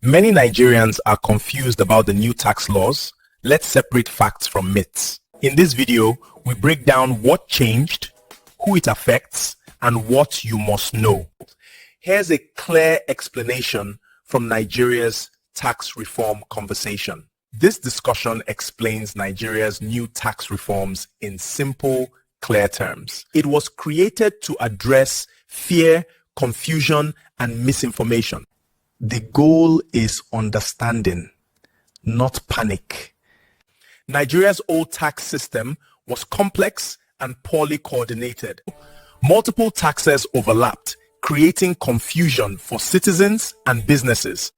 Many Nigerians are confused about the new tax laws. Let's separate facts from myths. In this video, we break down what changed, who it affects, and what you must know. Here's a clear explanation from Nigeria's tax reform conversation. This discussion explains Nigeria's new tax reforms in simple, clear terms. It was created to address fear, confusion, and misinformation. The goal is understanding, not panic. Nigeria's old tax system was complex and poorly coordinated. Multiple taxes overlapped, creating confusion for citizens and businesses.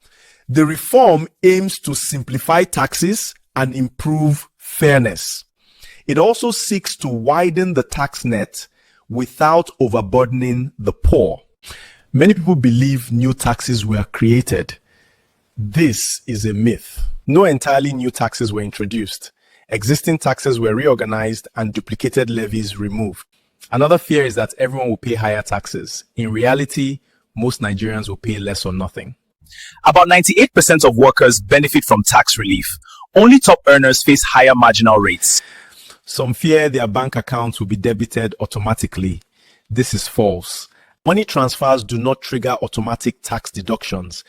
The reform aims to simplify taxes and improve fairness. It also seeks to widen the tax net without overburdening the poor. Many people believe new taxes were created. This is a myth. No entirely new taxes were introduced. Existing taxes were reorganized and duplicated levies removed. Another fear is that everyone will pay higher taxes. In reality, most Nigerians will pay less or nothing. About 98% of workers benefit from tax relief. Only top earners face higher marginal rates. Some fear their bank accounts will be debited automatically. This is false. Money transfers do not trigger automatic tax deductions.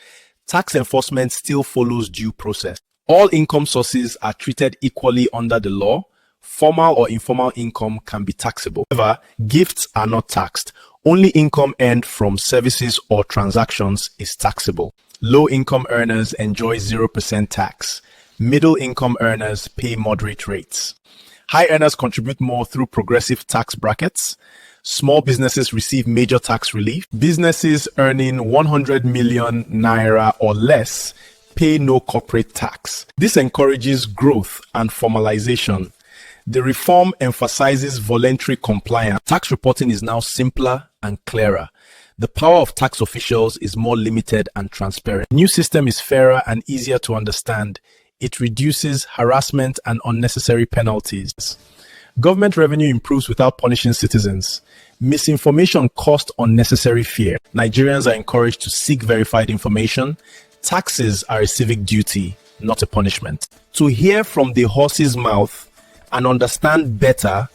Tax enforcement still follows due process. All income sources are treated equally under the law. Formal or informal income can be taxable. However, gifts are not taxed. Only income earned from services or transactions is taxable. Low-income earners enjoy 0% tax. Middle-income earners pay moderate rates. High earners contribute more through progressive tax brackets. Small businesses receive major tax relief. Businesses earning 100 million naira or less pay no corporate tax. This encourages growth and formalization. The reform emphasizes voluntary compliance. Tax reporting is now simpler and clearer. The power of tax officials is more limited and transparent. The new system is fairer and easier to understand. It reduces harassment and unnecessary penalties. Government revenue improves without punishing citizens. Misinformation costs unnecessary fear. Nigerians are encouraged to seek verified information. Taxes are a civic duty, not a punishment. To hear from the horse's mouth and understand better,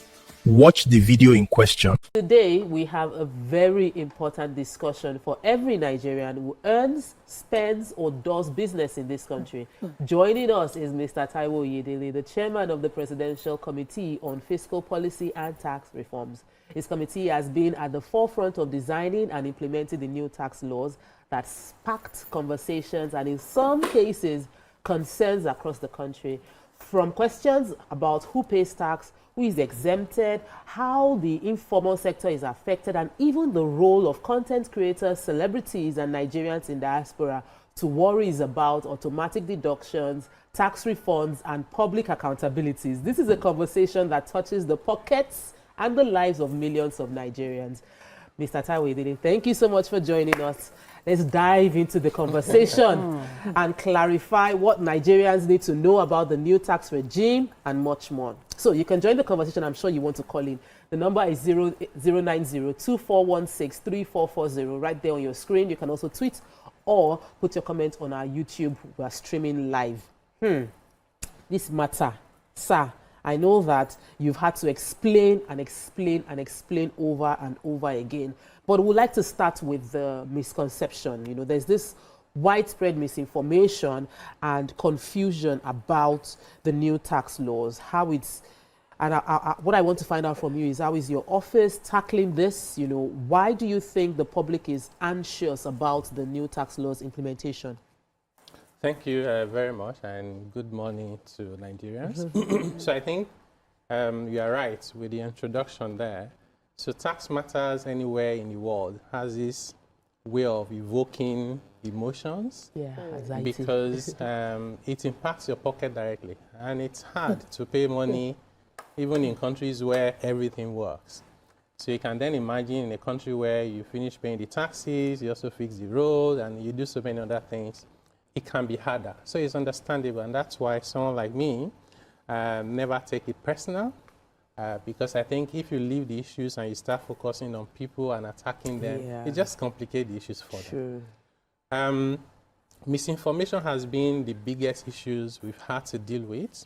watch the video in question. Today, we have a very important discussion for every Nigerian who earns, spends, or does business in this country. Joining us is Mr. Taiwo Oyedele, the chairman of the Presidential Committee on Fiscal Policy and Tax Reforms. His committee has been at the forefront of designing and implementing the new tax laws that sparked conversations and, in some cases, concerns across the country. From questions about who pays tax, who is exempted, how the informal sector is affected, and even the role of content creators, celebrities, and Nigerians in diaspora, to worries about automatic deductions, tax refunds, and public accountabilities. This is a conversation that touches the pockets and the lives of millions of Nigerians. Mr. Taiwo Oyedele, thank you so much for joining us. Let's dive into the conversation and clarify what Nigerians need to know about the new tax regime and much more. So you can join the conversation. I'm sure you want to call in. The number is 090-2416-3440 right there on your screen. You can also tweet or put your comment on our YouTube. We are streaming live. This matter, sir, I know that you've had to explain and explain and explain over and over again, but we'd like to start with the misconception. You know, there's this widespread misinformation and confusion about the new tax laws, how it's, and what I want to find out from you is, how is your office tackling this? You know, why do you think the public is anxious about the new tax laws implementation? Thank you very much, and good morning to Nigerians. So I think you are right with the introduction there. So tax matters anywhere in the world has this way of evoking emotions, anxiety. because it impacts your pocket directly, and it's hard to pay money even in countries where everything works. So you can then imagine in a country where you finish paying the taxes, you also fix the road, and you do so many other things. It can be harder. So it's understandable, and that's why someone like me never take it personal, because I think if you leave the issues and you start focusing on people and attacking them, it just complicates the issues for them. misinformation has been the biggest issues we've had to deal with.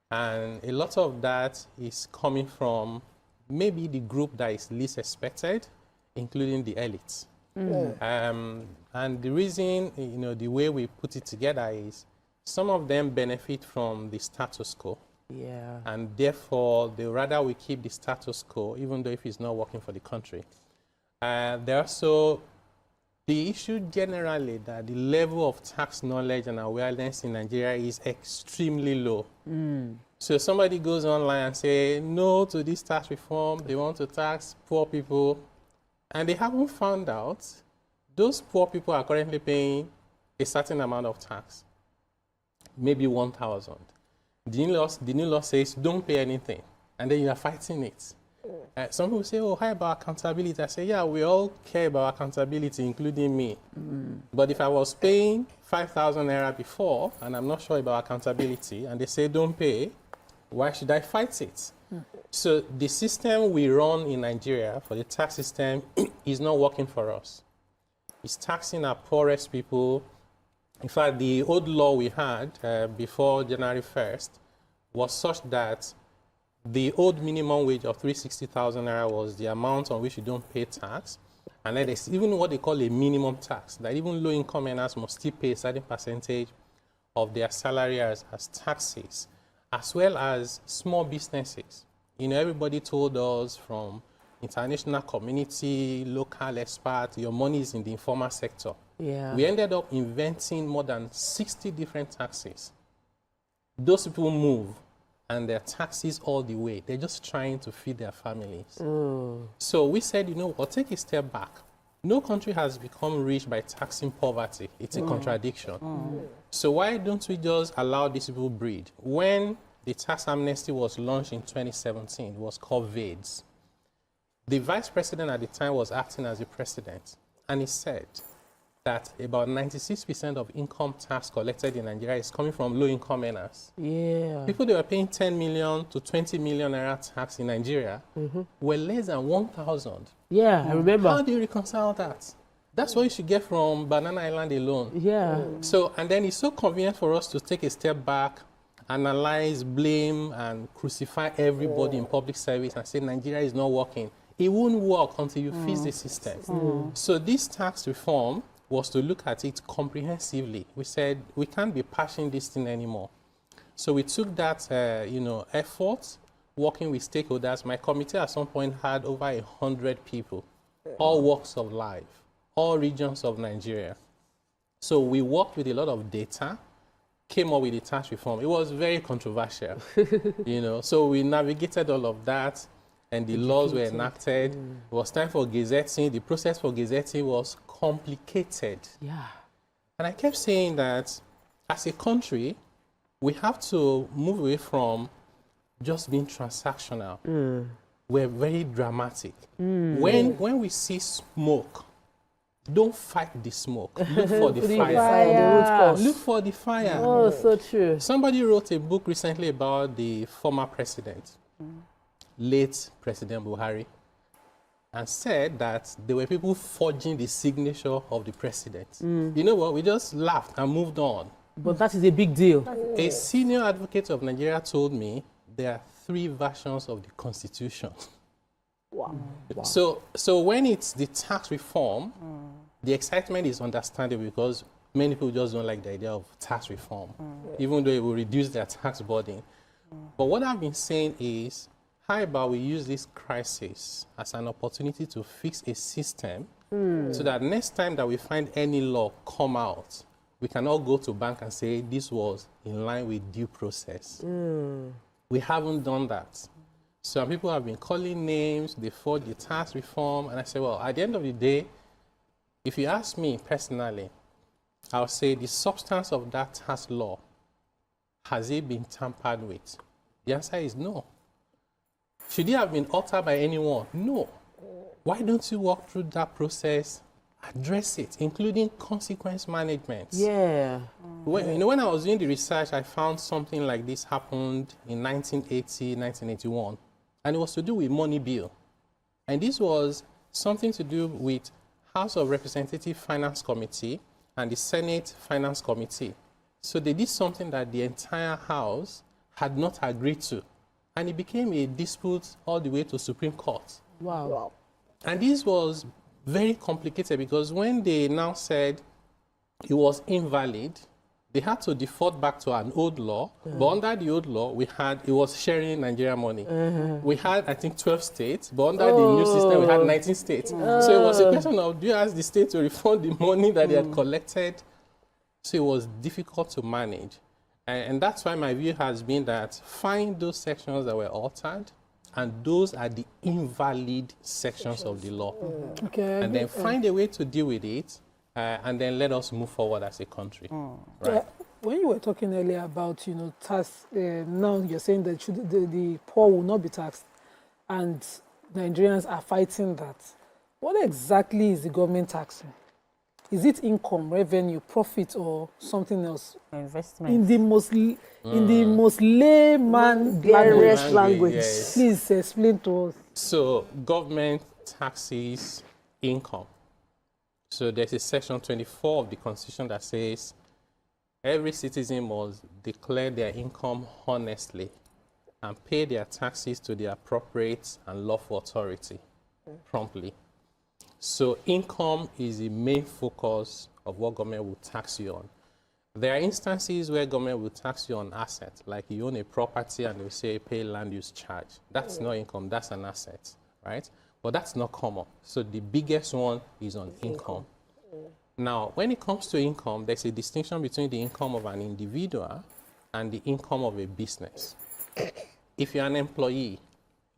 And a lot of that is coming from maybe the group that is least expected, including the elites. And the reason, the way we put it together is some of them benefit from the status quo. Yeah. And therefore, they rather we keep the status quo, even though if it's not working for the country. There are also the issue generally that the level of tax knowledge and awareness in Nigeria is extremely low. So somebody goes online and say no to this tax reform, they want to tax poor people, and they haven't found out those poor people are currently paying a certain amount of tax, maybe 1,000. The new law says don't pay anything, and then you are fighting it. Some people say, oh, how about accountability? I say, yeah, we all care about accountability, including me. But if I was paying 5,000 naira before, and I'm not sure about accountability, and they say don't pay, why should I fight it? So the system we run in Nigeria for the tax system is not working for us. It's taxing our poorest people. In fact, the old law we had before January 1st was such that the old minimum wage of 360,000 naira was the amount on which you don't pay tax. And then there's even what they call a minimum tax, that even low-income earners must still pay a certain percentage of their salary as taxes, as well as small businesses. Everybody told us from international community, local experts, your money is in the informal sector. Yeah. We ended up inventing more than 60 different taxes. Those people move and their taxes all the way. They're just trying to feed their families. So we said, we'll take a step back. No country has become rich by taxing poverty. It's a contradiction. So why don't we just allow these people breed? When the tax amnesty was launched in 2017, it was called VADES. The vice president at the time was acting as the president, and he said that about 96% of income tax collected in Nigeria is coming from low-income earners. Yeah. People that were paying 10 million to 20 million naira tax in Nigeria were less than 1,000. Yeah, I remember. How do you reconcile that? That's what you should get from Banana Island alone. Yeah. So, and then it's so convenient for us to take a step back, analyze, blame, and crucify everybody in public service and say Nigeria is not working. It won't work until you fix the system. So this tax reform was to look at it comprehensively. We said we can't be patching this thing anymore. So we took that, effort, working with stakeholders. My committee at some point had over 100 people, all walks of life, all regions of Nigeria. So we worked with a lot of data, came up with the tax reform. It was very controversial, So we navigated all of that, and the laws were enacted. It was time for gazetting. The process for gazetting was complicated. Yeah. And I kept saying that as a country, we have to move away from just being transactional. We're very dramatic. When we see smoke, don't fight the smoke. Look for the fire. Look for the fire. Oh, so true. Somebody wrote a book recently about the former president, late President Buhari, and said that there were people forging the signature of the president. You know what? We just laughed and moved on. But that is a big deal. A senior advocate of Nigeria told me there are 3 versions of the Constitution. Wow. So when it's the tax reform, the excitement is understandable because many people just don't like the idea of tax reform, even though it will reduce their tax burden. But what I've been saying is, how about we use this crisis as an opportunity to fix a system so that next time that we find any law come out, we can all go to bank and say this was in line with due process. We haven't done that. Some people have been calling names, they fought the tax reform, and I say, well, at the end of the day, if you ask me personally, I'll say the substance of that tax law, has it been tampered with? The answer is no. Should it have been altered by anyone? No. Why don't you walk through that process, address it, including consequence management? Yeah. When I was doing the research, I found something like this happened in 1980, 1981, and it was to do with money bill. And this was something to do with House of Representative Finance Committee and the Senate Finance Committee. So they did something that the entire House had not agreed to. And it became a dispute all the way to Supreme Court. Wow. And this was very complicated because when they now said it was invalid, they had to default back to an old law. But under the old law, it was sharing Nigerian money. We had, I think, 12 states, but under the new system, we had 19 states. So it was a question of, do you ask the state to refund the money that they had collected? So it was difficult to manage. And that's why my view has been that find those sections that were altered, and those are the invalid sections of the law. Okay. And then find a way to deal with it, and then let us move forward as a country. Right. When you were talking earlier about, tax, now you're saying that the poor will not be taxed, and Nigerians are fighting that. What exactly is the government taxing? Is it income, revenue, profit, or something else? Investment. In the most layman language. Yes. Please explain to us. So government taxes income. So there's a section 24 of the Constitution that says every citizen must declare their income honestly and pay their taxes to the appropriate and lawful authority promptly. So income is the main focus of what government will tax you on. There are instances where government will tax you on assets, like you own a property and they say pay land use charge. That's not income, that's an asset, right? But that's not common. So the biggest one is on income. Now, when it comes to income, there's a distinction between the income of an individual and the income of a business. If you're an employee,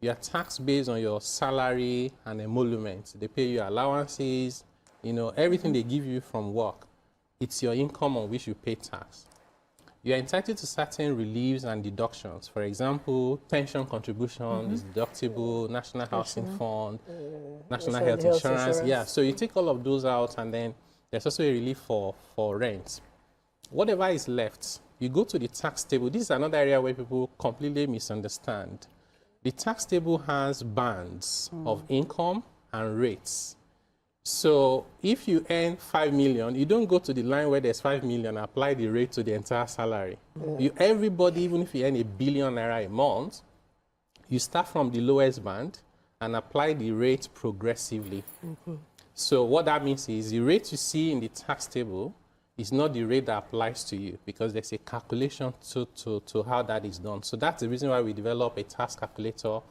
you are taxed based on your salary and emolument. They pay you allowances, everything they give you from work. It's your income on which you pay tax. You are entitled to certain reliefs and deductions. For example, pension contribution is deductible, National Housing Fund, National Health Insurance. Yeah, so you take all of those out, and then there's also a relief for rent. Whatever is left, you go to the tax table. This is another area where people completely misunderstand. The tax table has bands of income and rates. So if you earn 5 million, you don't go to the line where there's 5 million, apply the rate to the entire salary. Everybody, even if you earn ₦1 billion a month, you start from the lowest band and apply the rate progressively. So what that means is the rate you see in the tax table is not the rate that applies to you, because there's a calculation to how that is done. So that's the reason why we develop a tax calculator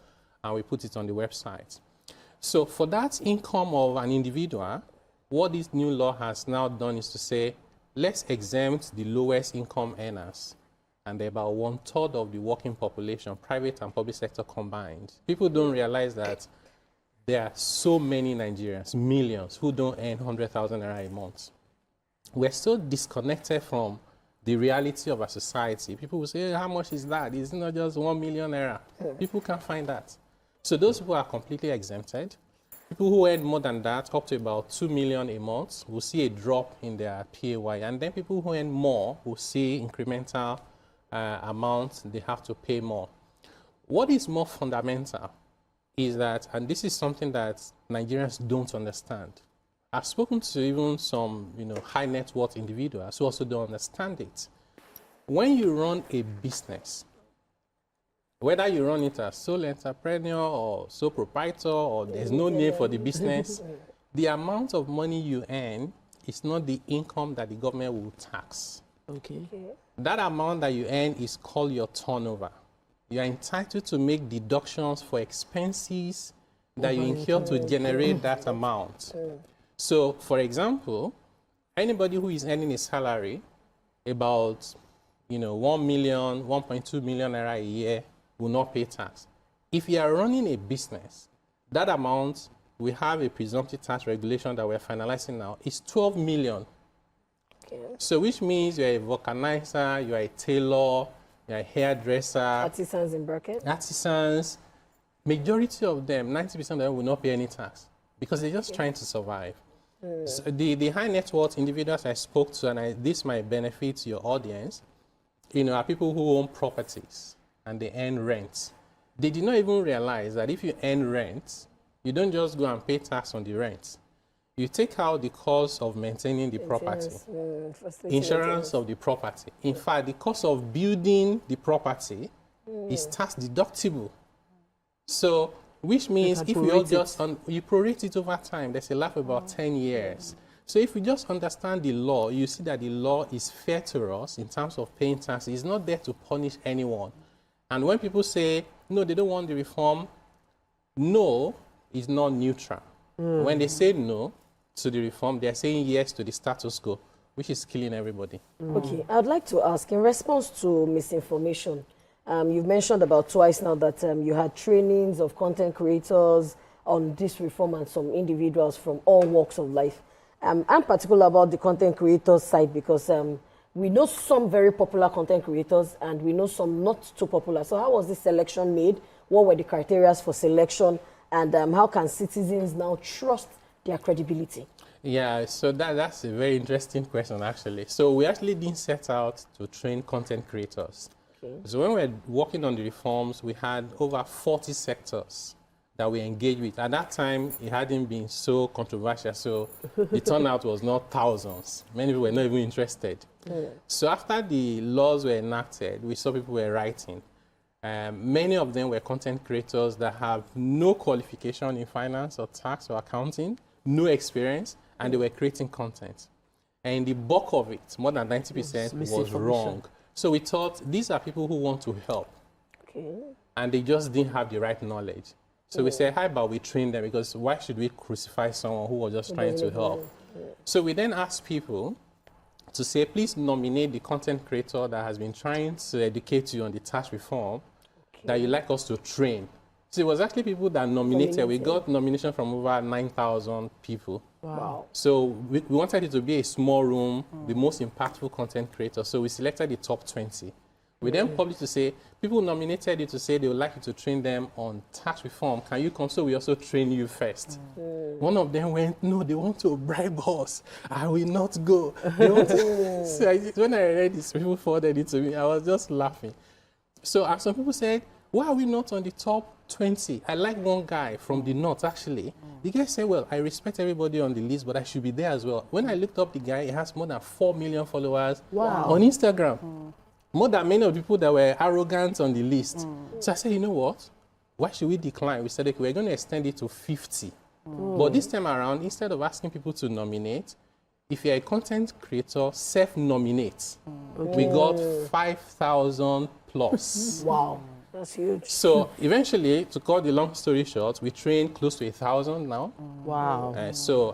and we put it on the website. So for that income of an individual, what this new law has now done is to say, let's exempt the lowest income earners, and they're about 1/3 of the working population, private and public sector combined. People don't realize that there are so many Nigerians, millions, who don't earn 100,000 naira a month. We're so disconnected from the reality of our society. People will say, hey, how much is that? It's not just 1 million naira. People can't find that. So those people are completely exempted. People who earn more than that, up to about 2 million a month, will see a drop in their PAYE. And then people who earn more will see incremental amounts they have to pay more. What is more fundamental is that, and this is something that Nigerians don't understand. I've spoken to even some, high net worth individuals who also don't understand it. When you run a business, whether you run it as sole entrepreneur or sole proprietor, or there's no name for the business, the amount of money you earn is not the income that the government will tax. Okay. That amount that you earn is called your turnover. You are entitled to make deductions for expenses that you incur to generate that amount. So, for example, anybody who is earning a salary about, 1 million, 1.2 million naira a year will not pay tax. If you are running a business, that amount, we have a presumptive tax regulation that we're finalizing now, is 12 million. Okay. So, which means you're a vulcanizer, you're a tailor, you're a hairdresser. Artisans in bracket. Artisans, majority of them, 90% of them will not pay any tax because they're just trying to survive. So the high net worth individuals I spoke to, and this might benefit your audience, are people who own properties and they earn rent. They did not even realize that if you earn rent, you don't just go and pay tax on the rent. You take out the cost of maintaining the property, insurance of the property. In fact, the cost of building the property is tax deductible. So, which means if you all just you prorate it over time, there's a life about 10 years. So if you just understand the law, you see that the law is fair to us in terms of paying taxes. It's not there to punish anyone. And when people say, no, they don't want the reform, no is not neutral. When they say no to the reform, they're saying yes to the status quo, which is killing everybody. Okay, I'd like to ask, in response to misinformation, you've mentioned about twice now that you had trainings of content creators on this reform and some individuals from all walks of life. I'm particular about the content creators side because we know some very popular content creators and we know some not too popular. So how was this selection made? What were the criteria for selection? And how can citizens now trust their credibility? Yeah, so that's a very interesting question, actually. So we actually didn't set out to train content creators. Okay. So when we were working on the reforms, we had over 40 sectors that we engaged with. At that time, it hadn't been so controversial, so the turnout was not thousands. Many people were not even interested. So after the laws were enacted, we saw people were writing. Many of them were content creators that have no qualification in finance or tax or accounting, no experience, and they were creating content. And the bulk of it, more than 90%, was wrong. So we thought these are people who want to help. Okay. And they just didn't have the right knowledge. So we said, how about we train them? Because why should we crucify someone who was just trying to help? So we then asked people to say, please nominate the content creator that has been trying to educate you on the tax reform that you'd like us to train. So it was actually people that nominated. We got nomination from over 9,000 people. Wow. So we wanted it to be a small room, the most impactful content creator. So we selected the top 20. We then published to say, people nominated you to say they would like you to train them on tax reform. Can you come? So we also train you first. One of them went, no, they want to bribe us. I will not go. They want to. So when I read this, people forwarded it to me. I was just laughing. So some people said, why are we not on the top 20? I like one guy from the north, actually. The guy said, well, I respect everybody on the list, but I should be there as well. When I looked up the guy, he has more than 4 million followers on Instagram. More than many of the people that were arrogant on the list. So I said, you know what? Why should we decline? We said, okay, we're going to extend it to 50. But this time around, instead of asking people to nominate, if you're a content creator, self-nominate. We got 5,000 plus. Wow, that's huge. So eventually, to cut the long story short, we train close to 1,000 now. Wow.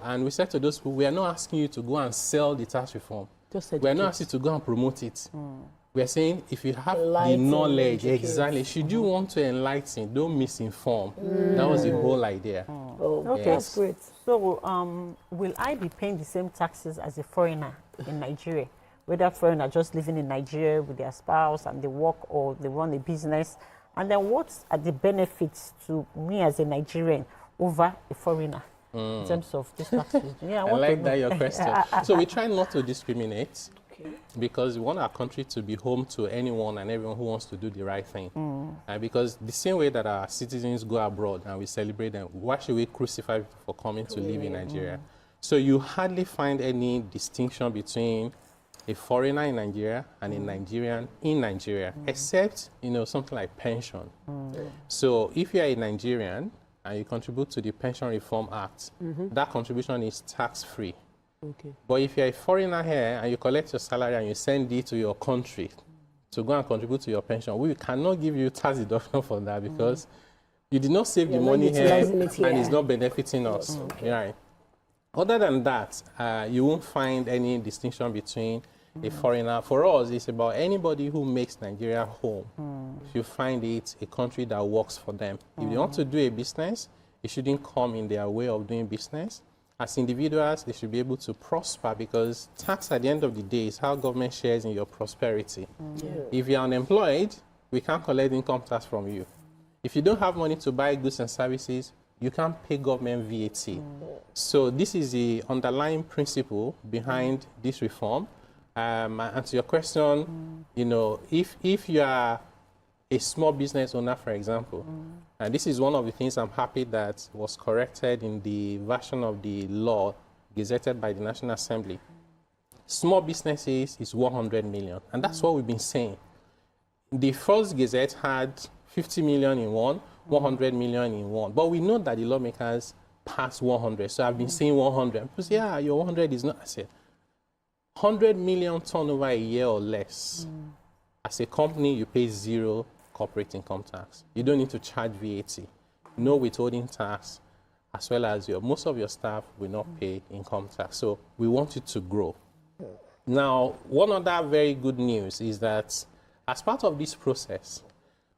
And we said to those people, we are not asking you to go and sell the tax reform. We are not asking you to go and promote it. We are saying, if you have the knowledge, exactly, should you want to enlighten, don't misinform. That was the whole idea. Okay, that's great. So, will I be paying the same taxes as a foreigner in Nigeria? Whether foreigner just living in Nigeria with their spouse and they work or they run a business? And then what are the benefits to me as a Nigerian over a foreigner in terms of this taxes? Yeah, I like that, your question. So we try not to discriminate. Because we want our country to be home to anyone and everyone who wants to do the right thing. Because the same way that our citizens go abroad and we celebrate them, why should we crucify people for coming to live in Nigeria? So you hardly find any distinction between a foreigner in Nigeria and a Nigerian in Nigeria, except, something like pension. So if you're a Nigerian and you contribute to the Pension Reform Act, that contribution is tax-free. Okay. But if you're a foreigner here and you collect your salary and you send it to your country to go and contribute to your pension, we cannot give you tax deduction for that because you did not save the money here and it's not benefiting us. Right. Other than that, you won't find any distinction between a foreigner. For us, it's about anybody who makes Nigeria home. You find it a country that works for them. If they want to do a business, it shouldn't come in their way of doing business. As individuals, they should be able to prosper because tax at the end of the day is how government shares in your prosperity. If you're unemployed, we can't collect income tax from you. If you don't have money to buy goods and services, you can't pay government VAT. So this is the underlying principle behind this reform. And to your question, if you are a small business owner, for example, and this is one of the things I'm happy that was corrected in the version of the law gazetted by the National Assembly. Small businesses is 100 million, and that's what we've been saying. The first gazette had 50 million in one, 100 million in one, but we know that the lawmakers passed 100, so I've been saying 100. People say, yeah, your 100 is not. I said, 100 million turnover a year or less. As a company, you pay 0 corporate income tax. You don't need to charge VAT, no withholding tax, as well as most of your staff will not pay income tax. So we want you to grow. Now, one other very good news is that as part of this process,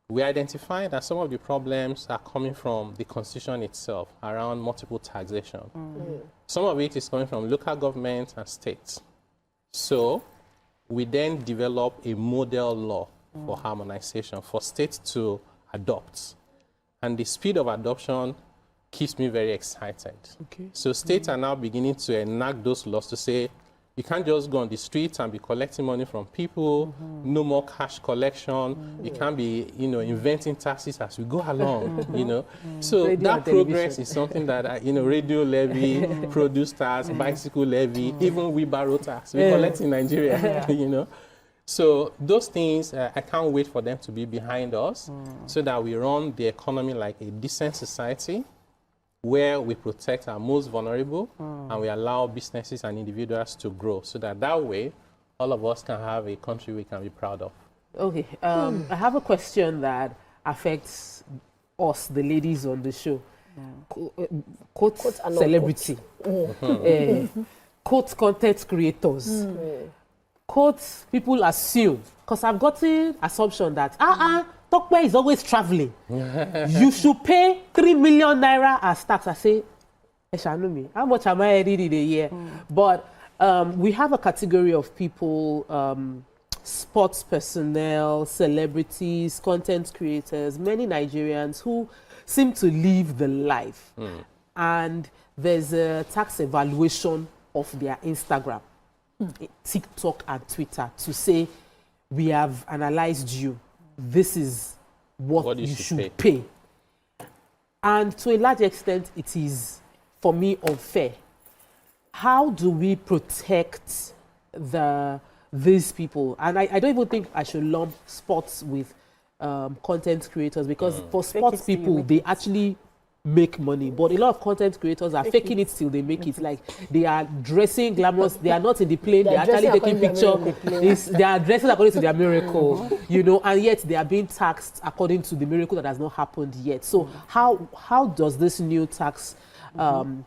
we identified that some of the problems are coming from the constitution itself around multiple taxation. Some of it is coming from local government and states. So we then develop a model law for harmonization for states to adopt. And the speed of adoption keeps me very excited. Okay. So states are now beginning to enact those laws to say, you can't just go on the streets and be collecting money from people, no more cash collection. You can't be, inventing taxes as we go along, So radio that progress is something that, radio levy, produce tax, bicycle levy, even wheelbarrow tax, we collect in Nigeria, So those things, I can't wait for them to be behind us so that we run the economy like a decent society where we protect our most vulnerable and we allow businesses and individuals to grow so that way all of us can have a country we can be proud of. Okay, I have a question that affects us, the ladies on the show. Quote celebrity, quote content creators, quote people assume, because I've gotten assumption that Tokwe is always traveling. You should pay 3 million naira as tax. I say, how much am I reading in a year? But we have a category of people, sports personnel, celebrities, content creators, many Nigerians who seem to live the life. And there's a tax evaluation of their Instagram, TikTok and Twitter to say, we have analyzed you. This is what you should pay. And to a large extent, it is, for me, unfair. How do we protect these people? And I don't even think I should lump sports with content creators, because for sports people, they actually make money, but a lot of content creators are faking it till they make it. Like, they are dressing glamorous, they are not in the plane, they're actually taking pictures, they are dressing according to their miracle, and yet they are being taxed according to the miracle that has not happened yet. So how does this new tax, the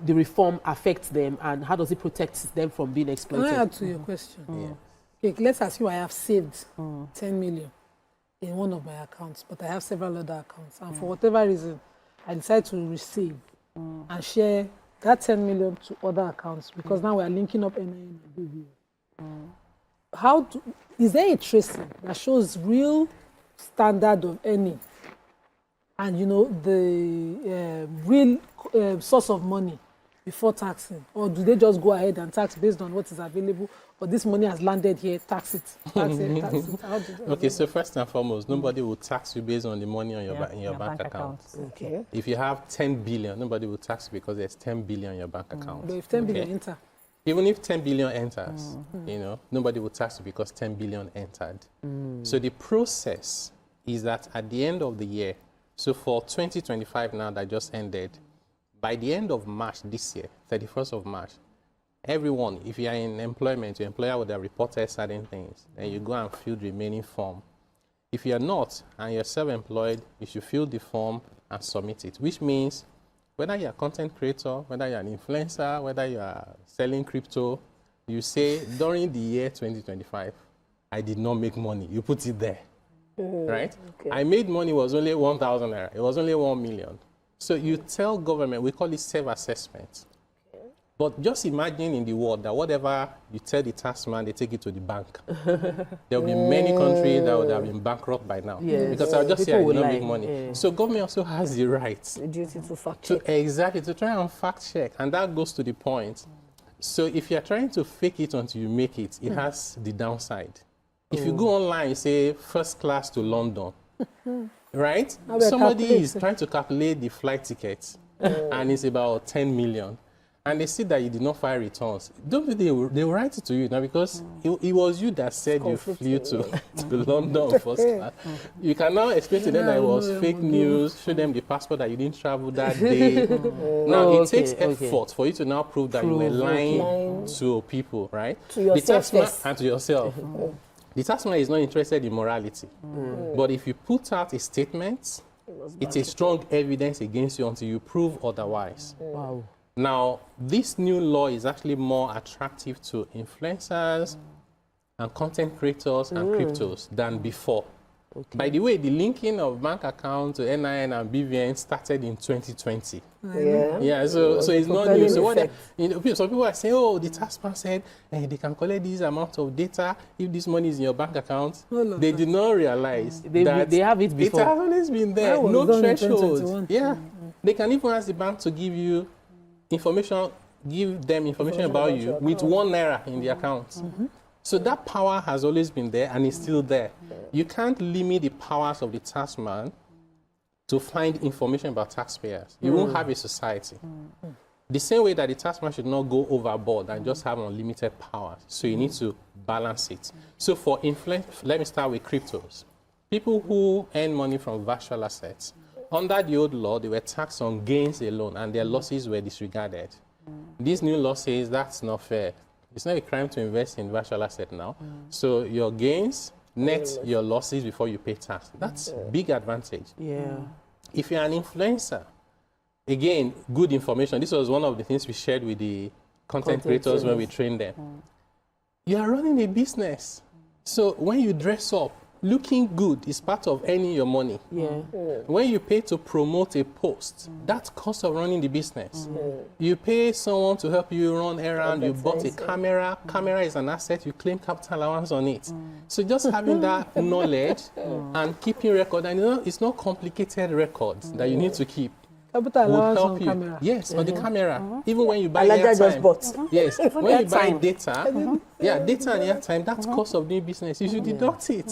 reform affect them, and how does it protect them from being exploited? Can I add to your question? Okay, let's assume I have saved 10 million in one of my accounts, but I have several other accounts, and for whatever reason, I decide to receive and share that 10 million to other accounts, because now we are linking up NIN and BVN. Is there a tracing that shows real standard of earning and, the real source of money before taxing? Or do they just go ahead and tax based on what is available, or this money has landed here, tax it, tax it, tax it? Okay, so first and foremost, nobody will tax you based on the money on your bank account. Okay. If you have 10 billion, nobody will tax you because there's 10 billion in your bank account. But if 10 billion enter? Even if 10 billion enters, nobody will tax you because 10 billion entered. So the process is that at the end of the year, so for 2025 now that just ended, by the end of March this year, 31st of March, everyone, if you are in employment, your employer would have reported certain things, then you go and fill the remaining form. If you're not and you're self-employed, you should fill the form and submit it, which means whether you're a content creator, whether you're an influencer, whether you are selling crypto, you say during the year 2025, I did not make money. You put it there, right? Okay. I made money was only 1,000 naira. It was only 1 million. So you tell government, we call it self-assessment. Okay. But just imagine in the world that whatever you tell the taxman, they take it to the bank. There will be many countries that would have been bankrupt by now. Yes. Because I'll just say I did not make money. Yeah. So government also has the right. The duty to fact check. Exactly, to try and fact check. And that goes to the point. So if you're trying to fake it until you make it, it has the downside. If you go online, you say first class to London, right? Somebody is trying to calculate the flight tickets, and it's about 10 million. and they see that you did not file returns, don't think they will write it to you now, because it was you that said you flew to London first class. You can now explain to them that it was fake news, show them the passport that you didn't travel that day. Now, it takes effort for you to now prove that you were lying to people, right? To yourself, and to yourself. The taxman is not interested in morality. But if you put out a statement, it's a strong evidence against you until you prove otherwise. Wow. Now, this new law is actually more attractive to influencers and content creators and cryptos than before. By the way, the linking of bank account to NIN and BVN started in 2020. So it's not new. So some people are saying, oh, the taxman said they can collect this amount of data if this money is in your bank account. They did not realize that they have it before. It has always been there. No threshold. They can even ask the bank to give you information, give them information about you with 1 naira in the account. So that power has always been there and is still there. You can't limit the powers of the taxman to find information about taxpayers. You won't have a society. The same way that the taxman should not go overboard and just have unlimited powers. So you need to balance it. So for influence, let me start with cryptos. People who earn money from virtual assets, under the old law, they were taxed on gains alone and their losses were disregarded. This new law says that's not fair. It's not a crime to invest in virtual asset now. So your gains net your losses before you pay tax. That's a big advantage. If you're an influencer, again, good information. This was one of the things we shared with the content creators when we trained them. You are running a business. So when you dress up, looking good is part of earning your money. When you pay to promote a post, that's cost of running the business. You pay someone to help you run errands, you bought a camera. Camera is an asset, you claim capital allowance on it. So just having that knowledge and keeping record, and it's not complicated records that you need to keep. Capital would allowance help on you. camera. Yes, on the camera. Even when you buy Alaja just airtime. bought. Yes, when you buy data, data and airtime, that's cost of doing business. You should deduct it.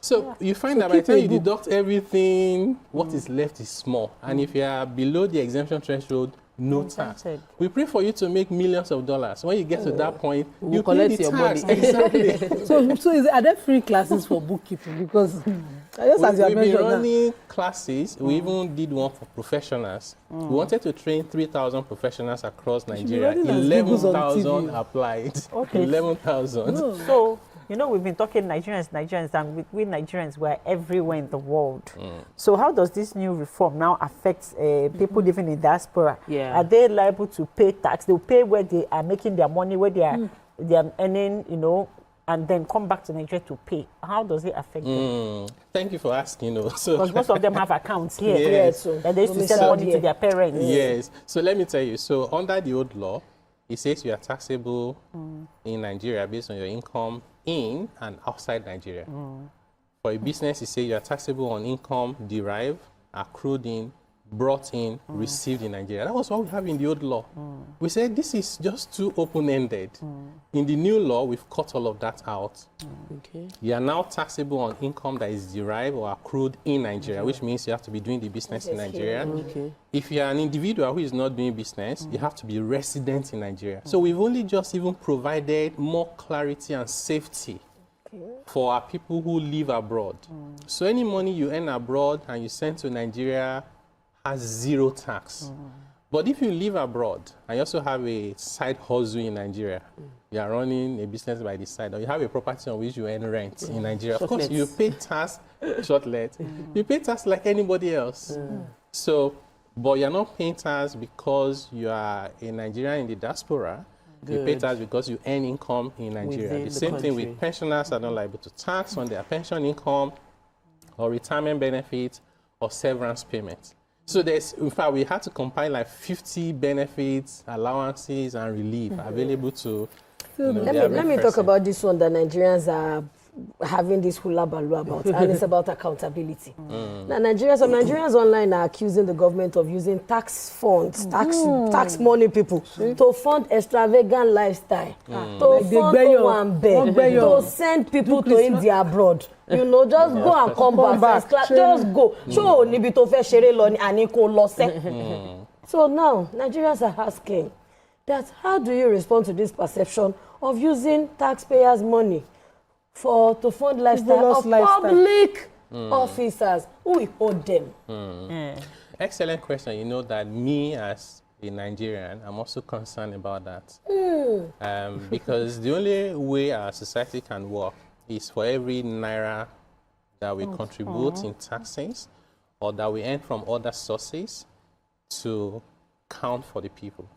So you find that by the time you deduct everything, what is left is small. And if you are below the exemption threshold, no tax. We pray for you to make millions of dollars. When you get to that point, you collect pay the your tax. money. Exactly. So are there free classes for bookkeeping? Because just as you We've been mentioned running classes. We even did one for professionals. We wanted to train 3,000 professionals across Nigeria. running as Googles on 11,000 TV. applied. Okay. 11,000. So, you know, we've been talking Nigerians, and we Nigerians, we're everywhere in the world. So how does this new reform now affect people living in diaspora? Are they liable to pay tax? They'll pay where they are making their money, where they are earning, you know, and then come back to Nigeria to pay. How does it affect them? Thank you for asking. Because most of them have accounts here. Yes. That they used to send money to their parents. Yes. So let me tell you. So under the old law, it says you are taxable in Nigeria based on your income in and outside Nigeria. For a business, it says you are taxable on income derived, accrued in, brought in, received in Nigeria. That was what we have in the old law. We said this is just too open-ended. In the new law, we've cut all of that out. You are now taxable on income that is derived or accrued in Nigeria, which means you have to be doing the business in Nigeria. If you are an individual who is not doing business, you have to be resident in Nigeria. So we've only just even provided more clarity and safety for our people who live abroad. So any money you earn abroad and you send to Nigeria has zero tax. But if you live abroad and you also have a side hustle in Nigeria, you are running a business by the side, or you have a property on which you earn rent in Nigeria, of course you pay tax, you pay tax like anybody else. So, but you're not paying tax because you are a Nigerian in the diaspora. You pay tax because you earn income in Nigeria. The same thing with pensioners are not liable to tax on their pension income or retirement benefits or severance payments. So there's, in fact, we had to compile like 50 benefits, allowances, and relief available to. Let me talk about this one that Nigerians are having this hula baloo about, and it's about accountability. Now, Nigerians online are accusing the government of using tax funds, tax money people, to fund extravagant lifestyle, to fund Owambe, to send people to India abroad. You know, just go and come back. Just go. Show nibi to fe shere lo ni ani ko lo se. So now, Nigerians are asking, that how do you respond to this perception of using taxpayers' money to fund lifestyle of public officers? Who will hold them? Excellent question. You know that me as a Nigerian, I'm also concerned about that. Because the only way our society can work is for every naira that we contribute in taxes or that we earn from other sources to count for the people.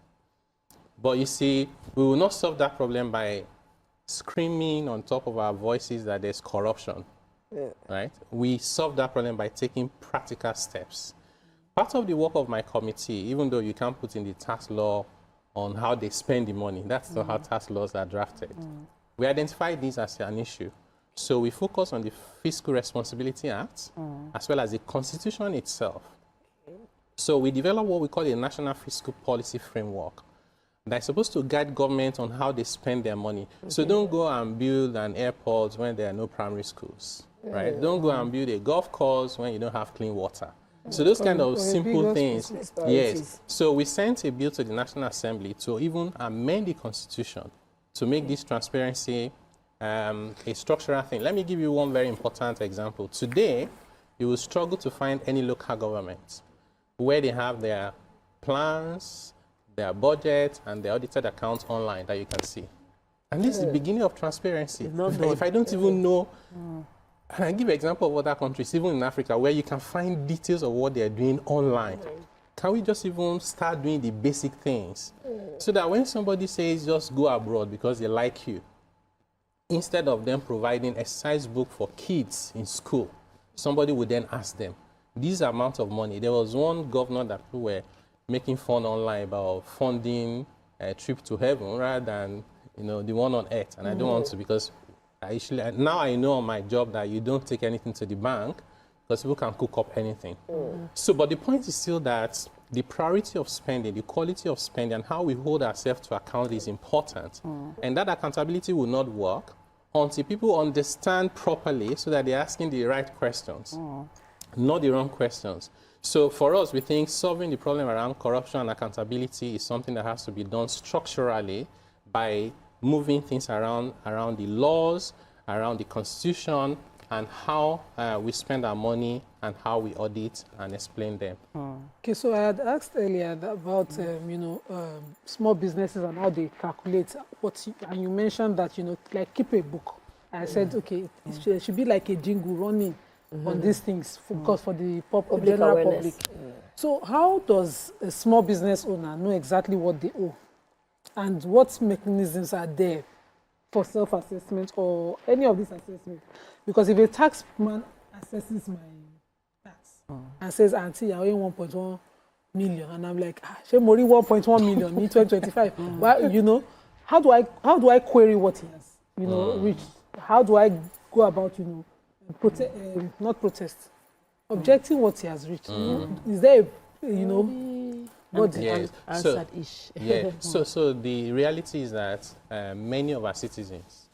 But you see, we will not solve that problem by screaming on top of our voices that there's corruption, right? We solve that problem by taking practical steps. Part of the work of my committee, even though you can't put in the tax law on how they spend the money, that's not how tax laws are drafted. We identify this as an issue. So we focus on the Fiscal Responsibility Act, as well as the Constitution itself. So we develop what we call a National Fiscal Policy Framework that's supposed to guide government on how they spend their money. So don't go and build an airport when there are no primary schools, right? Don't go and build a golf course when you don't have clean water. So those kind of simple things, yes. So we sent a bill to the National Assembly to even amend the Constitution to make this transparency a structural thing. Let me give you one very important example. Today, you will struggle to find any local government where they have their plans, their budget, and their audited accounts online that you can see. And this is the beginning of transparency. If I don't even know, and I give an example of other countries, even in Africa, where you can find details of what they're doing online. Can we just even start doing the basic things so that when somebody says just go abroad because they like you, instead of them providing a size book for kids in school, somebody would then ask them, these amount of money. There was one governor that people were making fun online about funding a trip to heaven rather than, you know, the one on earth. And I don't want to, because now I know on my job that you don't take anything to the bank because people can cook up anything. So, but the point is still that the priority of spending, the quality of spending, and how we hold ourselves to account is important. And that accountability will not work until people understand properly so that they're asking the right questions, not the wrong questions. So for us, we think solving the problem around corruption and accountability is something that has to be done structurally by moving things around the laws, around the Constitution, and how we spend our money and how we audit and explain them. Okay, so I had asked earlier about small businesses and how they calculate and you mentioned that, you know, like keep a book. I said, okay, it should be like a jingle running on these things because for the general public. So how does a small business owner know exactly what they owe? And what mechanisms are there for self-assessment or any of these assessments? Because if a tax man assesses my tax and says, Auntie, I owe 1.1 million, and I'm like, she mori 1.1 million in 2025. Well, you know, how do I query what he has, you know, reached? How do I go about, you know, not protest, objecting what he has reached? Is there, you know, So the reality is that many of our citizens,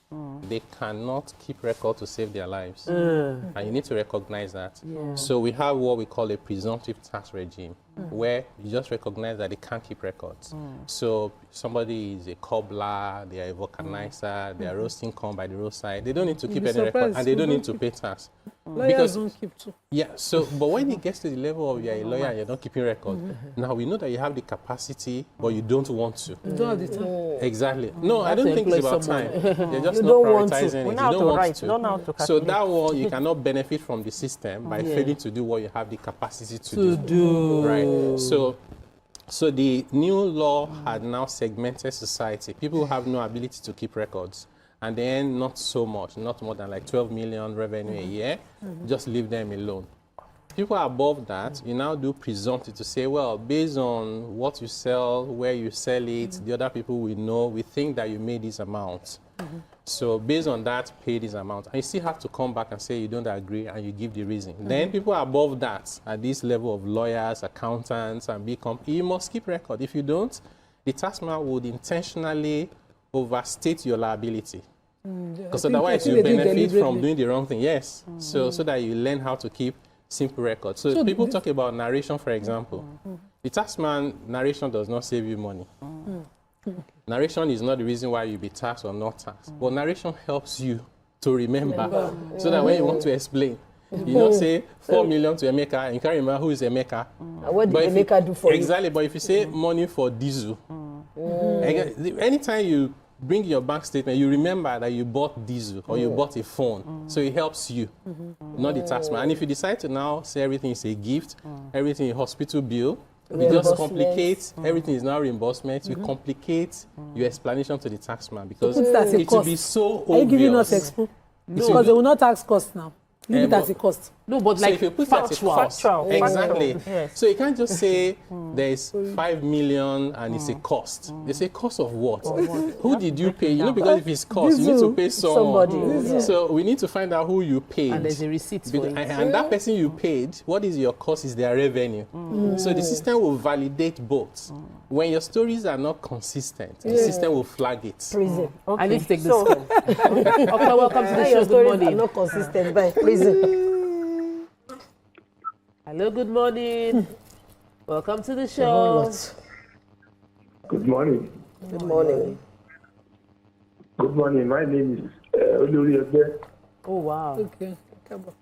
they cannot keep record to save their lives. And you need to recognize that. So we have what we call a presumptive tax regime, where you just recognize that they can't keep records. So somebody is a cobbler, they are a vulcanizer, they are roasting corn by the roadside. They don't need to keep any record, and they don't need to pay tax. Lawyers don't keep too. Yeah, so, but when it gets to the level of you're a lawyer and you're not keeping record, now we know that you have the capacity, but you don't want to. You don't have the time. Exactly. No, I don't think it's about time. You're just not prioritizing it. You don't want to. So that one, you cannot benefit from the system by failing to do what you have the capacity to do. Right. So the new law had now segmented society. People have no ability to keep records. And then not so much, not more than like 12 million revenue a year, just leave them alone. People above that, you now do presumptive to say, well, based on what you sell, where you sell it, the other people we know, we think that you made this amount. So based on that, pay this amount. And you still have to come back and say you don't agree and you give the reason. Then people above that, at this level of lawyers, accountants, and big companies, you must keep record. If you don't, the taxman would intentionally overstate your liability. Because otherwise you benefit from doing the wrong thing. Yes. So that you learn how to keep simple records. So people talk about narration, for example. The taxman narration does not save you money. Narration is not the reason why you be taxed or not taxed, but narration helps you to remember, so that when you want to explain, you don't say 4 million to Emeka, and you can't remember who is Emeka. What did Emeka do for you? Exactly, but if you say money for diesel, anytime you bring your bank statement, you remember that you bought diesel or you bought a phone. So it helps you, not the taxman. And if you decide to now say everything is a gift, everything is hospital bill, we just complicate, everything is now reimbursement, we complicate your explanation to the taxman, because it will be so obvious. Are you giving us expo? Because they will not tax cost now. Leave it as a cost. No, but So like if you put it as a cost, Factual. exactly. Yes. So you can't just say there's 5 million and it's a cost. They say cost of what? Who did you pay? You know, because if it's cost, you need to pay someone. Somebody. So we need to find out who you paid. and there's a receipt for it. And that person you paid, what is your cost is their revenue. So the system will validate both. When your stories are not consistent, the system will flag it. Prison. I need to take this So- call. Okay, welcome to the Your show. Good stories are morning. not consistent. By prison. Hello, good morning. Welcome to the show. Good morning. Good morning. Good morning. My name is Oluriegbe. Oh, wow. Okay. Come on.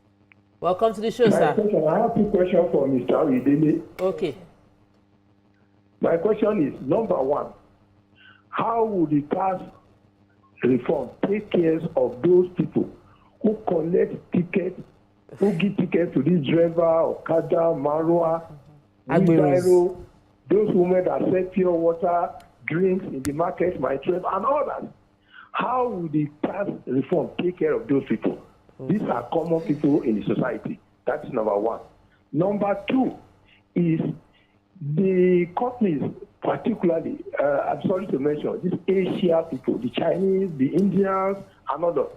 Welcome to the show, My sir. question, I have two questions for Mr. Oyedele. Okay. My question is, number one, how would the tax reform take care of those people who collect tickets, who give tickets to this driver, Okada, Marua, wheelbarrow, those women that sell pure water, drinks in the market, my trade, and others? How will the tax reform take care of those people? These are common people in the society. That's number one. Number two is the companies, particularly, I'm sorry to mention, these Asia people, the Chinese, the Indians, and others,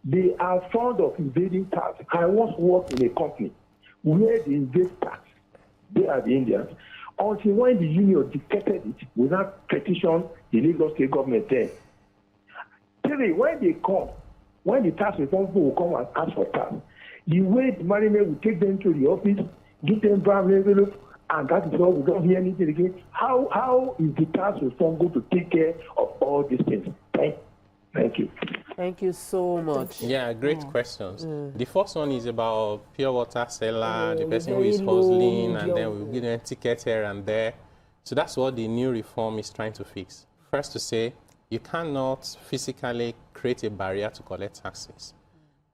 they are fond of evading tax. I once worked in a company where they evade tax. They are the Indians. Until when the union dictated it, without petition, the Lagos state government there. Three, when they come, when the tax reform people will come and ask for tax, the way the management will take them to the office, give them brown envelope, and that is all. We don't hear anything again. How is the tax reform going to take care of all these things? Thank you. Thank you so much. Yeah, great questions. The first one is about pure water seller, the person who very is low, hustling, and then medium. we'll give them tickets here and there. So that's what the new reform is trying to fix. First, to say you cannot physically create a barrier to collect taxes.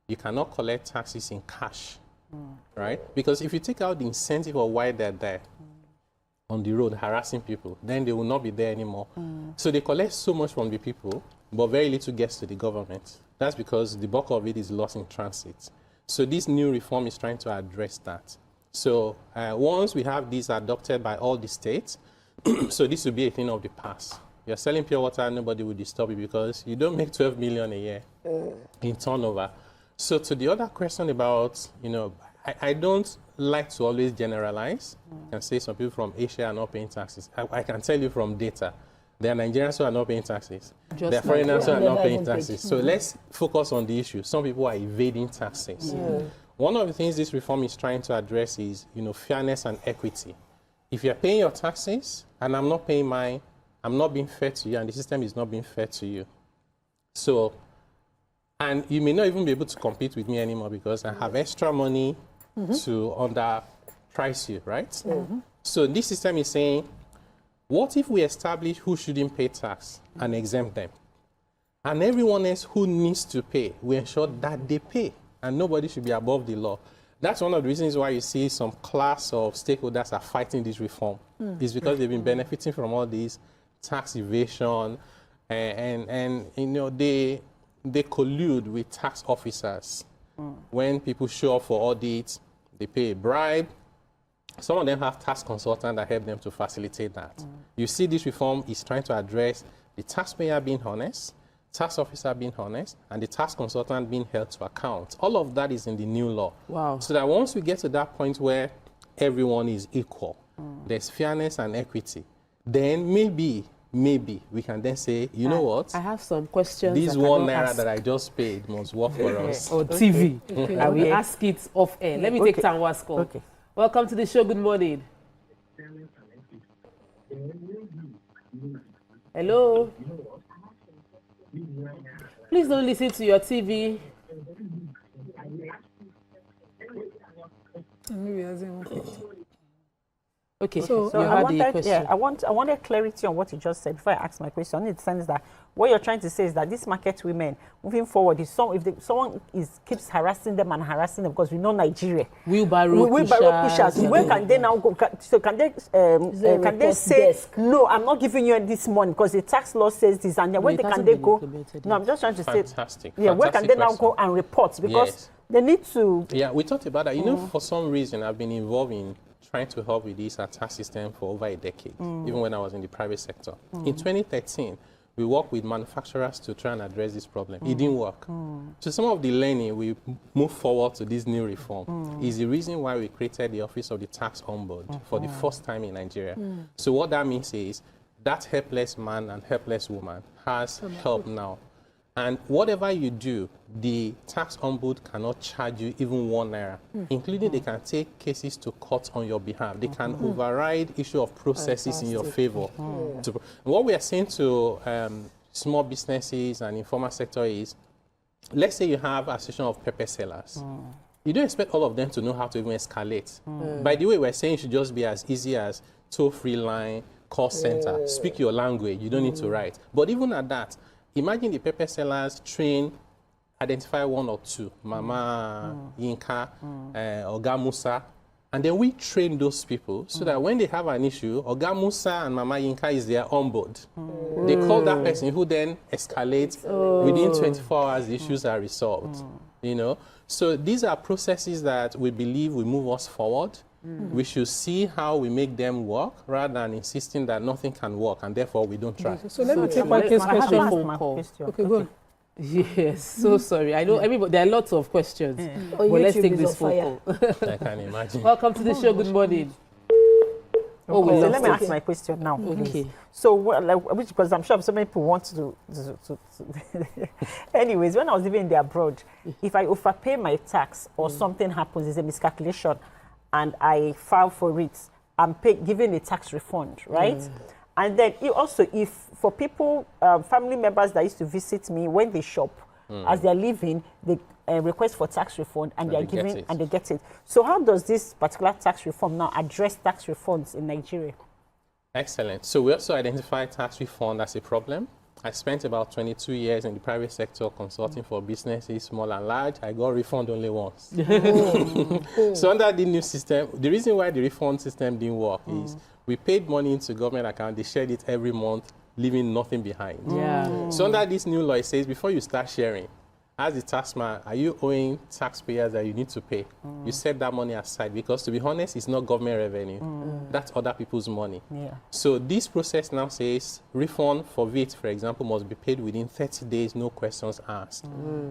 You cannot collect taxes in cash, right? Because if you take out the incentive of why they're there on the road harassing people, then they will not be there anymore. So they collect so much from the people, but very little gets to the government. That's because the bulk of it is lost in transit. So this new reform is trying to address that. So once we have this adopted by all the states, so this will be a thing of the past. You're selling pure water, nobody will disturb you because you don't make 12 million a year in turnover. So to the other question about, I don't like to always generalize and say some people from Asia are not paying taxes. I can tell you from data, there are Nigerians who are not paying taxes. Just There are foreigners who are not paying even paid. taxes. So let's focus on the issue. Some people are evading taxes. One of the things this reform is trying to address is, fairness and equity. If you're paying your taxes and I'm not paying mine, I'm not being fair to you and the system is not being fair to you. So, and you may not even be able to compete with me anymore because I have extra money to underprice you, right? So this system is saying, what if we establish who shouldn't pay tax and exempt them? And everyone else who needs to pay, we ensure that they pay and nobody should be above the law. That's one of the reasons why you see some class of stakeholders are fighting this reform. It's because they've been benefiting from all these tax evasion and they collude with tax officers. When people show up for audits, they pay a bribe. Some of them have tax consultants that help them to facilitate that. You see this reform is trying to address the taxpayer being honest, tax officer being honest, and the tax consultant being held to account. All of that is in the new law. Wow. So that once we get to that point where everyone is equal, there's fairness and equity, then maybe we can then say, you know what? I have some questions. This that I one don't naira ask that I just paid must work for us. on TV. I will Okay. ask it off air. Let me take Tanwa's call. Okay. Welcome to the show. Good morning. Hello? Please don't listen to your TV. Maybe it hasn't worked. Okay, So, you had the question. I wanted clarity on what you just said before I ask my question. In the sense that what you're trying to say is that these market women moving forward, if someone keeps harassing them and harassing them, because we know Nigeria, Wheelbarrow pushers. Where can they now go? Can they say desk? no? I'm not giving you this money because the tax law says this, and then where can they go? No, I'm just trying to say. Fantastic. Yeah, where can they now go and report? Because Yes. they need to. Yeah, we talked about that. You know, for some reason, I've been involved in trying to help with this tax system for over a decade, even when I was in the private sector. In 2013, we worked with manufacturers to try and address this problem. It didn't work. So some of the learning we move forward to this new reform is the reason why we created the Office of the Tax Ombudsman for the first time in Nigeria. So what that means is that helpless man and helpless woman has help now. And whatever you do, the tax ombudsman cannot charge you even ₦1, including they can take cases to court on your behalf. They can override issue of processes in your favor. What we are saying to small businesses and informal sector is, let's say you have a association of pepper sellers. You don't expect all of them to know how to even escalate. By the way, we're saying it should just be as easy as toll-free line, call center, speak your language. You don't need to write. But even at that, imagine the pepper sellers identify one or two, Mama, Yinka, Oga Musa, and then we train those people so that when they have an issue, Oga Musa and Mama Yinka is their ombud. They call that person who then escalates. Within 24 hours, the issues are resolved. You know, so these are processes that we believe will move us forward. We should see how we make them work rather than insisting that nothing can work and therefore we don't try. So let me take my case question. Okay, go on. Yes, so sorry. I know everybody, there are lots of questions. But let's take this phone call. I can imagine. Welcome to the show. Good morning. So let me ask my question now. Okay. So, which, because I'm sure so many people want to Anyways, when I was living in the abroad, if I overpay my tax or something happens, it's a miscalculation, and I file for it, I'm given a tax refund, right? And then also, if for people, family members that used to visit me, when they shop, as they're leaving, they request for tax refund and they are given and they get it. So how does this particular tax reform now address tax refunds in Nigeria? Excellent. So we also identify tax refund as a problem. I spent about 22 years in the private sector consulting for businesses, small and large. I got refund only once. So under the new system, the reason why the refund system didn't work is we paid money into government account, they shared it every month, leaving nothing behind. So under this new law, it says before you start sharing, as the taxman, are you owing taxpayers that you need to pay? You set that money aside because, to be honest, it's not government revenue. That's other people's money. So this process now says refund for VAT, for example, must be paid within 30 days, no questions asked.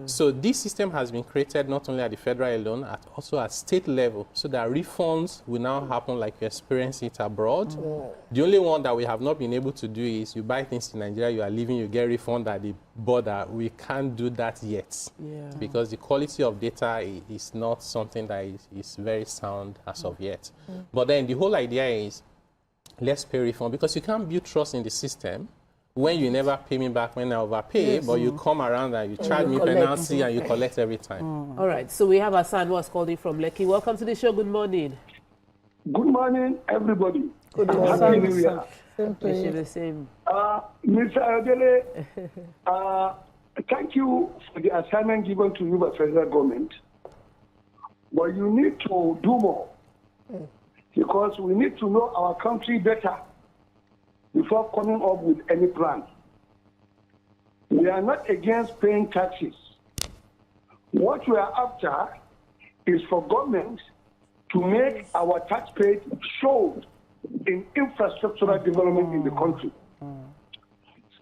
So this system has been created not only at the federal alone, also at state level, so that refunds will now happen like you experience it abroad. The only one that we have not been able to do is you buy things in Nigeria, you are leaving, you get refund at the border. We can't do that yet. Because the quality of data is not something that is very sound as of yet. But then the whole idea is, let's pay refund, because you can't build trust in the system when you never pay me back when I overpay, but you come around and you charge me penalty and you collect every time. All right, so we have Hassan who has called in from Lekki. Welcome to the show. Good morning. Good morning, everybody. Good morning. Happy New Year. Wish you the same. Mr. Adele, thank you for the assignment given to you by federal government. But you need to do more. Because we need to know our country better before coming up with any plan. We are not against paying taxes. What we are after is for government to make our tax paid show in infrastructural development in the country.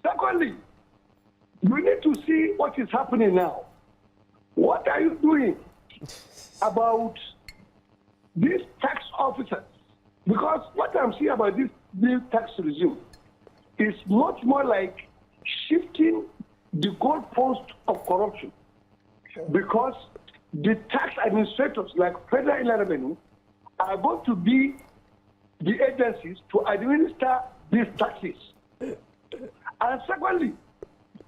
Secondly, we need to see what is happening now. What are you doing about these tax officers? Because what I'm seeing about this new tax regime is much more like shifting the goalpost of corruption. Because the tax administrators, like Federal Revenue, are going to be the agencies to administer these taxes. And secondly,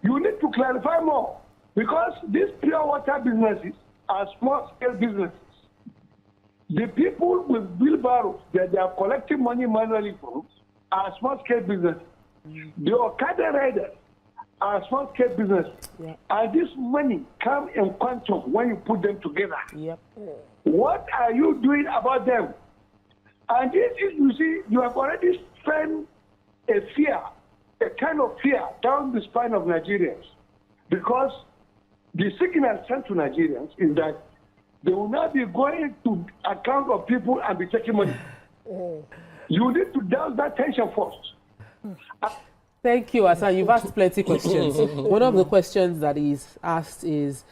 you need to clarify more because these pure water businesses are small-scale businesses. The people with wheelbarrows that they are collecting money manually from are small-scale businesses. The Okada riders are small-scale businesses. Yeah. And this money come in quantum when you put them together. Yep. What are you doing about them? And this is, you see, you have already spent a fear, a kind of fear down the spine of Nigerians. Because the signal sent to Nigerians is that they will not be going to account of people and be taking money. You need to douse that tension first. Thank you, Hassan. You've asked plenty of questions. One of the questions that is asked is,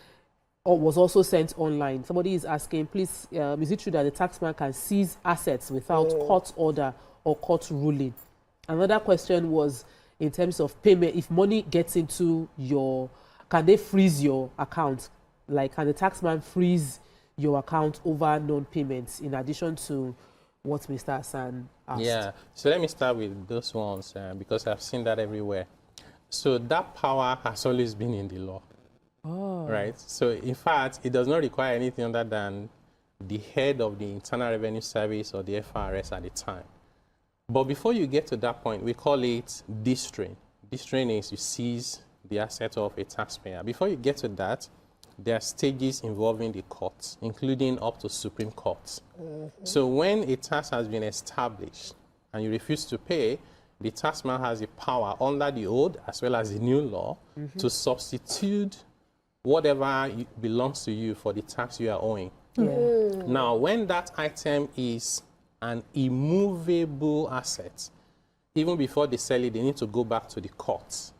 or was also sent online. Somebody is asking, please, is it true that the taxman can seize assets without court order or court ruling? Another question was in terms of payment. If money gets into your, can they freeze your account? Like, can the taxman freeze your account over non-payments in addition to what Mr. Hassan asked? Yeah, so let me start with those ones because I've seen that everywhere. So that power has always been in the law. Oh. Right? So in fact, it does not require anything other than the head of the Internal Revenue Service or the FRS at the time. But before you get to that point, we call it distrain. Distrain is you seize the asset of a taxpayer. Before you get to that, there are stages involving the courts, including up to Supreme Court. So when a tax has been established and you refuse to pay, the taxman has the power under the old as well as the new law to substitute whatever belongs to you for the tax you are owing. Now, when that item is an immovable asset, even before they sell it, they need to go back to the courts.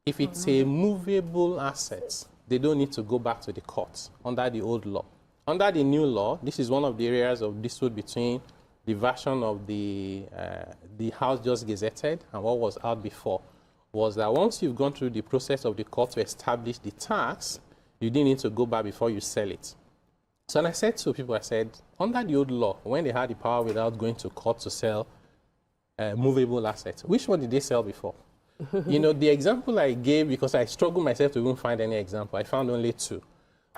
If it's a movable asset, they don't need to go back to the courts under the old law. Under the new law, this is one of the areas of dispute between the version of the House just gazetted and what was out before, was that once you've gone through the process of the court to establish the tax, you didn't need to go back before you sell it. So and I said to people, I said, under the old law, when they had the power without going to court to sell movable assets, which one did they sell before? You know, the example I gave, because I struggled myself to even find any example, I found only two.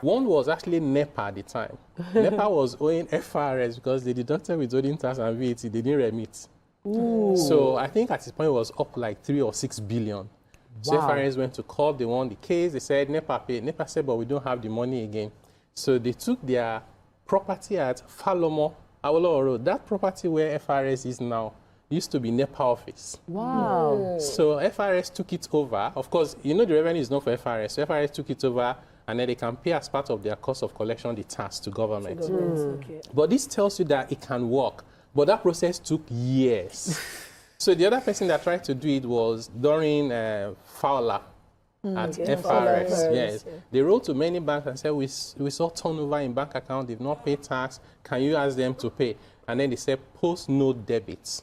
One was actually NEPA at the time. NEPA was owing FRS because they deducted withholding tax and VAT, they didn't remit. Ooh. So I think at this point it was up like 3 or 6 billion. So FRS went to court, they won the case, they said NEPA paid. NEPA said, but we don't have the money again. So they took their property at Falomo, Awolowo Road. That property where FRS is now used to be NEPA office. Wow. So FRS took it over. Of course, you know the revenue is not for FRS. So FRS took it over and then they can pay as part of their cost of collection the tax to government. Okay. But this tells you that it can work. But that process took years. So the other person that tried to do it was during Fowler at FRS. Yes. They wrote to many banks and said, we saw turnover in bank account, they've not paid tax. Can you ask them to pay? And then they said, post no debits.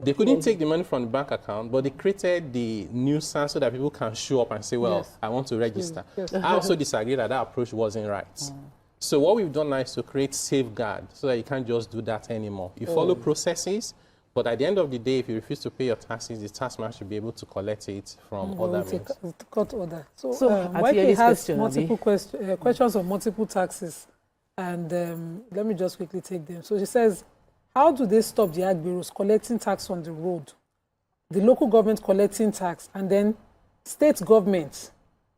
They couldn't take the money from the bank account, but they created the nuisance so that people can show up and say, well, I want to register. I also disagree that that approach wasn't right. So what we've done now is to create safeguards so that you can't just do that anymore. You follow processes, but at the end of the day, if you refuse to pay your taxes, the taxman should be able to collect it from other means. Court order. So YK has multiple questions on multiple taxes, and let me just quickly take them. So she says, how do they stop the ag bureaus collecting tax on the road, the local government collecting tax, and then state government,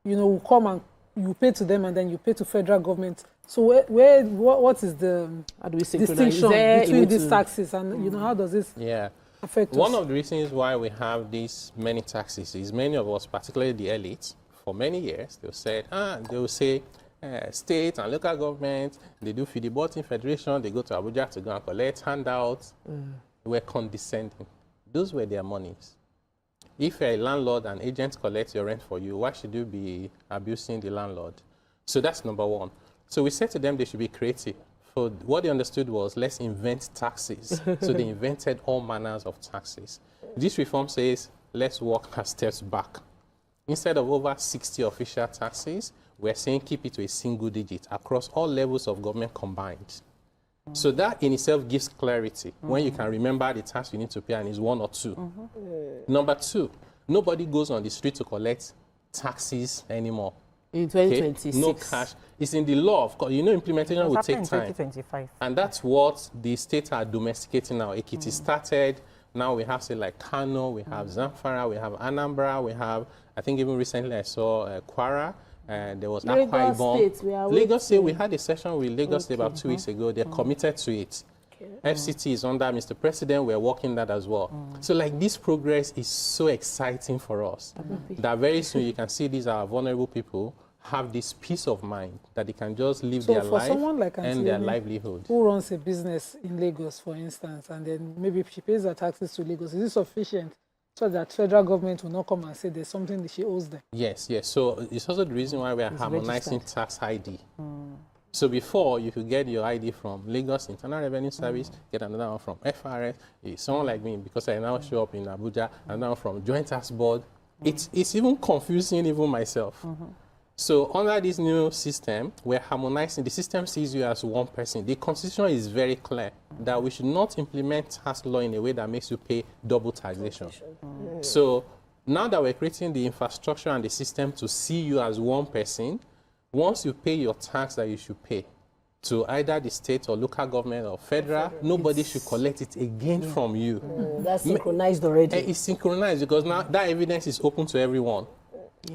you know, will come and you pay to them and then you pay to federal government? So what is the distinction between these taxes and, you know, how does this affect us? One of the reasons why we have these many taxes is many of us, particularly the elites, for many years, they will say, state and local government, they do feeding federation, they go to Abuja to go and collect handouts. We're condescending. Those were their monies. If a landlord and agent collect your rent for you, why should you be abusing the landlord? So that's number one. So we said to them they should be creative. So what they understood was, let's invent taxes. So they invented all manners of taxes. This reform says, let's walk a steps back. Instead of over 60 official taxes, we're saying keep it to a single digit across all levels of government combined. So that in itself gives clarity when you can remember the tax you need to pay and it's 1 or 2. Number two, Nobody goes on the street to collect taxes anymore. In Okay? 2026. No cash. It's in the law, of course. You know, implementation will take time. 2025. And that's what the states are domesticating now. Ekiti started. Now we have, say, like Kano, we have Zamfara, we have Anambra, we have, I think even recently I saw Kwara, there was Akwa Lagos Ibom. State, we are Lagos State, we waiting. had a session with Lagos State about 2 weeks ago. They're committed to it. FCT is under Mr. President. We're working that as well. So, like, this progress is so exciting for us that very soon you can see these are vulnerable people have this peace of mind that they can just live So their for life someone like and their Auntie Yemi, livelihood. who runs a business in Lagos, for instance, and then maybe she pays her taxes to Lagos, is it sufficient so that federal government will not come and say there's something that she owes them? Yes, yes. So it's also the reason why we are harmonizing tax ID. So before, you could get your ID from Lagos Internal Revenue Service, get another one from FRS. Someone like me, because I now show up in Abuja, and now from Joint Tax Board, it's even confusing even myself. So under this new system, we're harmonizing. The system sees you as one person. The constitution is very clear that we should not implement tax law in a way that makes you pay double taxation. So now that we're creating the infrastructure and the system to see you as one person, once you pay your tax that you should pay to either the state or local government or federal, nobody should collect it again from you. That's synchronized already. It's synchronized because now that evidence is open to everyone.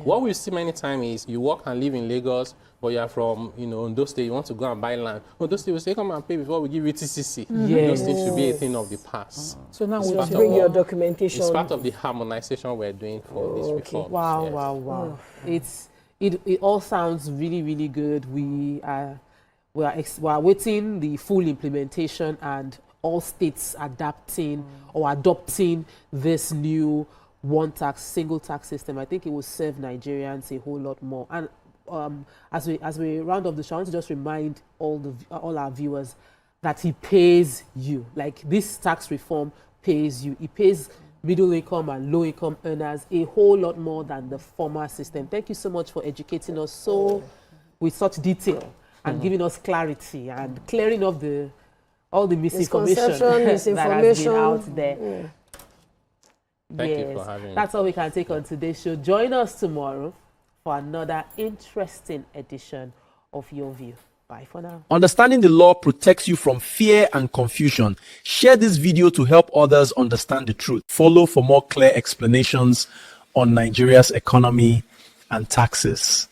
What we see many times is you work and live in Lagos, but you are from, Ondo State, you want to go and buy land. Ondo State will say, come and pay before we give you TCC. Those things should be a thing of the past. So now It's we part Bring of- your documentation. It's part of the harmonization we're doing for this reform. Wow, Yes. wow. It all sounds really, really good. We are waiting the full implementation and all states adapting or adopting this new one tax, single tax system. I think it will serve Nigerians a whole lot more. And as we round up the show, I want to just remind all our viewers that he pays you. Like, this tax reform pays you. It pays middle income and low income earners a whole lot more than the former system. Thank you so much for educating us with such detail and giving us clarity and clearing up all the misinformation that has been out there. Thank you for having me. That's all we can take on today's show. Join us tomorrow for another interesting edition of Your View. Bye for now. Understanding the law protects you from fear and confusion. Share this video to help others understand the truth. Follow for more clear explanations on Nigeria's economy and taxes.